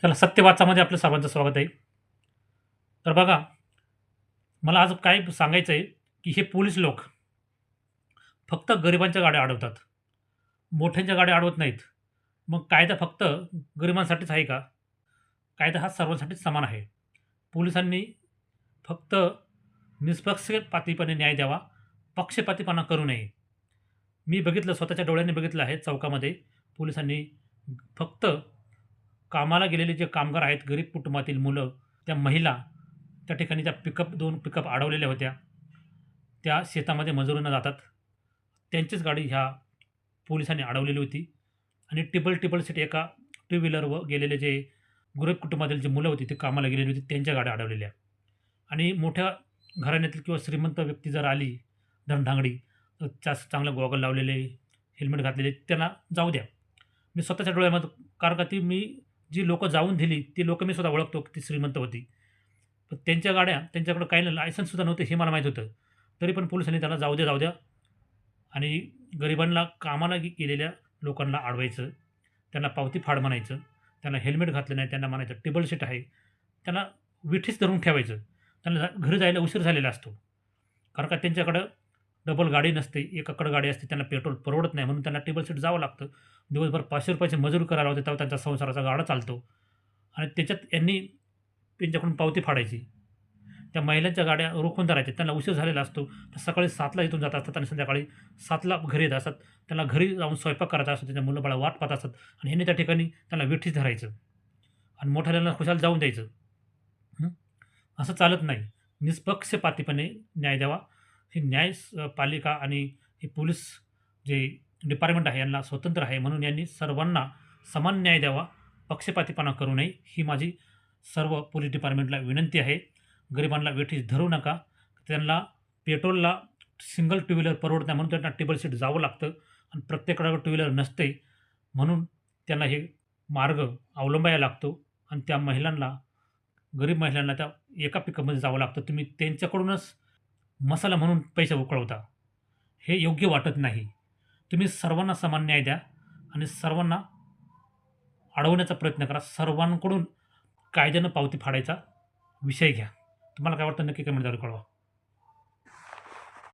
चला सत्यवाचामध्ये आपलं सर्वांचं स्वागत आहे. तर बघा, मला आज काय सांगायचं आहे, की हे पोलीस लोक फक्त गरिबांच्या गाड्या अडवतात. मोठ्यांच्या गाड्या अडवत नाहीत. मग कायदा फक्त गरिबांसाठीच आहे का? कायदा हा सर्वांसाठीच समान आहे. पोलिसांनी फक्त निष्पक्षपातीपणे न्याय द्यावा, पक्षपातीपणा करू नये. मी बघितलं, स्वतःच्या डोळ्यांनी बघितलं आहे चौकामध्ये पोलिसांनी फक्त कामाला गेलेले जे कामगार आहेत, गरीब कुटुंबातील मुलं, त्या महिला, त्या ठिकाणी त्या 2 पिकअप अडवलेल्या होत्या. त्या शेतामध्ये मजुरीनं जातात. त्यांचीच गाडी ह्या पोलिसांनी अडवलेली होती आणि टिबल सीट एका टू व्हीलरवर गेलेले जे गरीब कुटुंबातील जे मुलं होती, ती कामाला गेलेली होती, त्यांच्या गाड्या अडवलेल्या. आणि मोठ्या घराण्यातील किंवा श्रीमंत व्यक्ती जर आली, धनधांगडी, तर चांगलं गॉगल लावलेले, हेल्मेट घातलेले, त्यांना जाऊ द्या. मी स्वतःच्या डोळ्यामध्ये, कारण का ती मी जी लोकं जाऊन दिली, ती लोकं मी स्वतः ओळखतो, की ती श्रीमंत होती. पण त्यांच्या गाड्या, त्यांच्याकडे काही नाही, लायसन्ससुद्धा नव्हतं हे मला माहीत होतं. तरी पण पोलिसांनी त्यांना जाऊ द्या, जाऊ द्या आणि गरिबांना, कामाला गेलेल्या लोकांना अडवायचं, त्यांना पावती फाड म्हणायचं, त्यांना हेल्मेट घातलं नाही त्यांना म्हणायचं टेबल सीट आहे, त्यांना विठीच धरून ठेवायचं. त्यांना घरी जायला उशीर झालेला असतो. कारण का त्यांच्याकडं डबल गाडी नसते, एकाकडं गाडी असते, त्यांना पेट्रोल परवडत नाही म्हणून त्यांना टेबल सीट जावं लागतं. दिवसभर ₹500 ची मजुरी करायला होते, तेव्हा त्यांचा संसाराचा गाडा चालतो आणि त्याच्यात यांनी त्यांच्याकडून पावती फाडायची. त्या महिलांच्या गाड्या रोखून धरायच्या. त्यांना उशीर झालेला असतो. तर सकाळी 7:00ला इथून जात असतात आणि संध्याकाळी 7:00ला घरी येत असतात. त्यांना घरी जाऊन स्वयंपाक करायचा असतो. त्यांच्या मुलं-बाळं वाट पाहत असतात आणि ह्यांनी त्या ठिकाणी त्यांना वेठीस धरायचं आणि मोठ्याल्याला खुशाल जाऊन द्यायचं. हं. असं चालत नाही. निष्पक्षपातीपणे न्याय द्यावा. ही पालिका आणि हे पोलीस जे डिपार्टमेंट आहे, यांना स्वतंत्र आहे म्हणून यांनी सर्वांना समान न्याय द्यावा. पक्षपातीपणा करू नये, ही माझी सर्व पोलीस डिपार्टमेंटला विनंती आहे. गरिबांना वेठीस धरू नका. त्यांना पेट्रोलला सिंगल टू व्हीलर परवडत नाही म्हणून त्यांना टेबल सीट जावं लागतं आणि प्रत्येकाकडे टू व्हीलर नसते म्हणून त्यांना हे मार्ग अवलंबायला लागतो आणि त्या महिलांना, गरीब महिलांना त्या एका पिकअपमध्ये जावं लागतं. तुम्ही त्यांच्याकडूनच मसाला म्हणून पैसे उकळवता. हे योग्य वाटत नाही. तुम्ही सर्वांना समान न्याय द्या आणि सर्वांना अडवण्याचा प्रयत्न करा. सर्वांकडून कायद्यानं पावती फाडायचा विषय घ्या. तुम्हाला काय वाटतं नक्की कमेंटद्वारे कळवा.